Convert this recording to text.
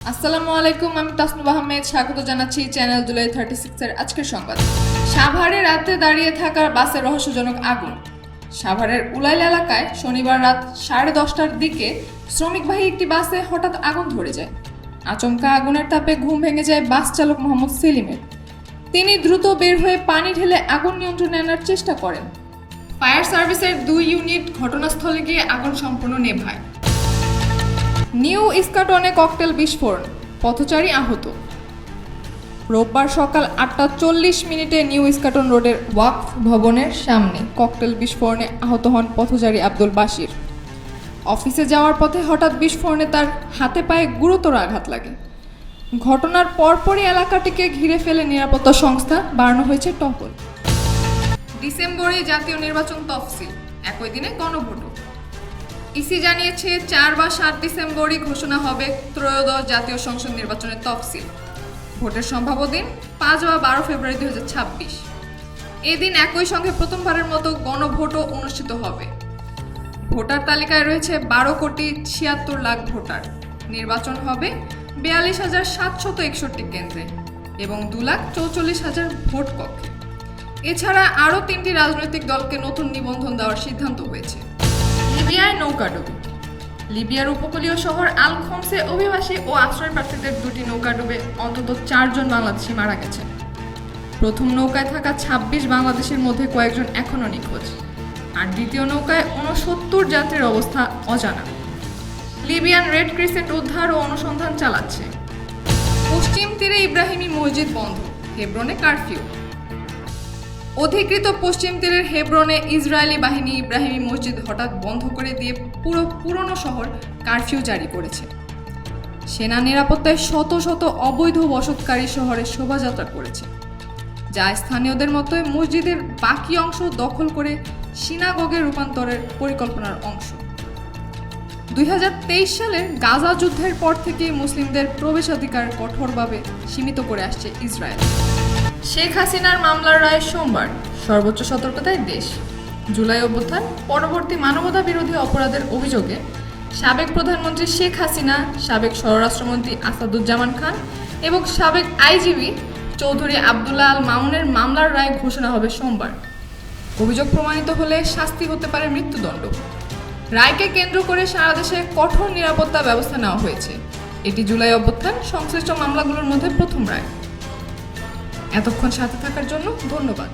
আসসালামু আলাইকুম, আমি তাসনুব আহমেদ। স্বাগত জানাচ্ছি চ্যানেল জুলাই 36 এর আজকের সংবাদ। সাভারে রাতে দাঁড়িয়ে থাকা বাসের রহস্যজনক আগুন। সাভারের উলাইল এলাকায় শনিবার রাত 10:30টার দিকে শ্রমিকবাহী একটি বাসে হঠাৎ আগুন ধরে যায়। আচমকা আগুনের তাপে ঘুম ভেঙে যায় বাস চালক মোহাম্মদ সেলিমের। তিনি দ্রুত বের হয়ে পানি ঢেলে আগুন নিয়ন্ত্রণে আনার চেষ্টা করেন। ফায়ার সার্ভিসের 2 ইউনিট ঘটনাস্থলে গিয়ে আগুন সম্পূর্ণ নেভায়। নিউ ইস্কাটনে ককটেল বিস্ফোরণ, পথচারী আহত। রোববার সকাল 8:40 নিউ ইস্কাটন রোডের ওয়াকফ ভবনের সামনে ককটেল বিস্ফোরণে আহত হন পথচারী আব্দুল বাশির। অফিসে যাওয়ার পথে হঠাৎ বিস্ফোরণে তার হাতে পায়ে গুরুতর আঘাত লাগে। ঘটনার পরপরই এলাকাটিকে ঘিরে ফেলে নিরাপত্তা সংস্থা, বাড়ানো হয়েছে টহল। ডিসেম্বরে জাতীয় নির্বাচন তফসিল, একই দিনে গণভোটও। ইসি জানিয়েছে 4 বা 7 ডিসেম্বরই ঘোষণা হবে ত্রয়োদশ জাতীয় সংসদ নির্বাচনের তফসিল। ভোটের সম্ভাব্য দিন 5 বা 12 ফেব্রুয়ারি 2026। এদিন একই সঙ্গে প্রথমবারের মতো গণভোটও অনুষ্ঠিত হবে। ভোটার তালিকায় রয়েছে 12,76,00,000 ভোটার। নির্বাচন হবে 42,761 কেন্দ্রে এবং 2,44,000 ভোট কক্ষে। এছাড়া আরও 3টি রাজনৈতিক দলকে নতুন নিবন্ধন দেওয়ার সিদ্ধান্ত হয়েছে। লিবিয়ায় নৌকাডুবি। লিবিয়ার উপকূলীয় শহর আল খোমসে অভিবাসী ও আশ্রয় প্রার্থীদের 2টি নৌকা ডুবে অন্তত 4 জন বাংলাদেশি মারা গেছেন। প্রথম নৌকায় থাকা 26 বাংলাদেশের মধ্যে কয়েকজন এখনও নিখোঁজ, আর দ্বিতীয় নৌকায় 69 যাত্রীর অবস্থা অজানা। লিবিয়ান রেড ক্রিসেন্ট উদ্ধার ও অনুসন্ধান চালাচ্ছে। পশ্চিম তীরে ইব্রাহিমী মসজিদ বন্ধ, হেব্রনে কারফিউ। অধিকৃত পশ্চিম তীরের হেব্রনে ইসরায়েলি বাহিনী ইব্রাহিমী মসজিদ হঠাৎ বন্ধ করে দিয়ে পুরো পুরনো শহর কারফিউ জারি করেছে। সেনা নিরাপত্তায় শত শত অবৈধ বসতকারী শহরে শোভাযাত্রা করেছে, যা স্থানীয়দের মতোই মসজিদের বাকি অংশ দখল করে সিনাগগে রূপান্তরের পরিকল্পনার অংশ। 2023 সালের গাজা যুদ্ধের পর থেকে মুসলিমদের প্রবেশাধিকার কঠোরভাবে সীমিত করে আসছে ইসরায়েল। শেখ হাসিনার মামলার রায় সোমবার, সর্বোচ্চ সতর্কতায় দেশ। জুলাই অভ্যুত্থান পরবর্তী মানবতা বিরোধী অপরাধের অভিযোগে সাবেক প্রধানমন্ত্রী শেখ হাসিনা, সাবেক স্বরাষ্ট্রমন্ত্রী আসাদুজ্জামান খান এবং সাবেক আইজিপি চৌধুরী আবদুল্লাহ আল মামুনের মামলার রায় ঘোষণা হবে সোমবার। অভিযোগ প্রমাণিত হলে শাস্তি হতে পারে মৃত্যুদণ্ড। রায়কে কেন্দ্র করে সারা দেশে কঠোর নিরাপত্তা ব্যবস্থা নেওয়া হয়েছে। এটি জুলাই অভ্যুত্থান সংশ্লিষ্ট মামলাগুলোর মধ্যে প্রথম রায়। এতক্ষণ সাথে থাকার জন্য ধন্যবাদ।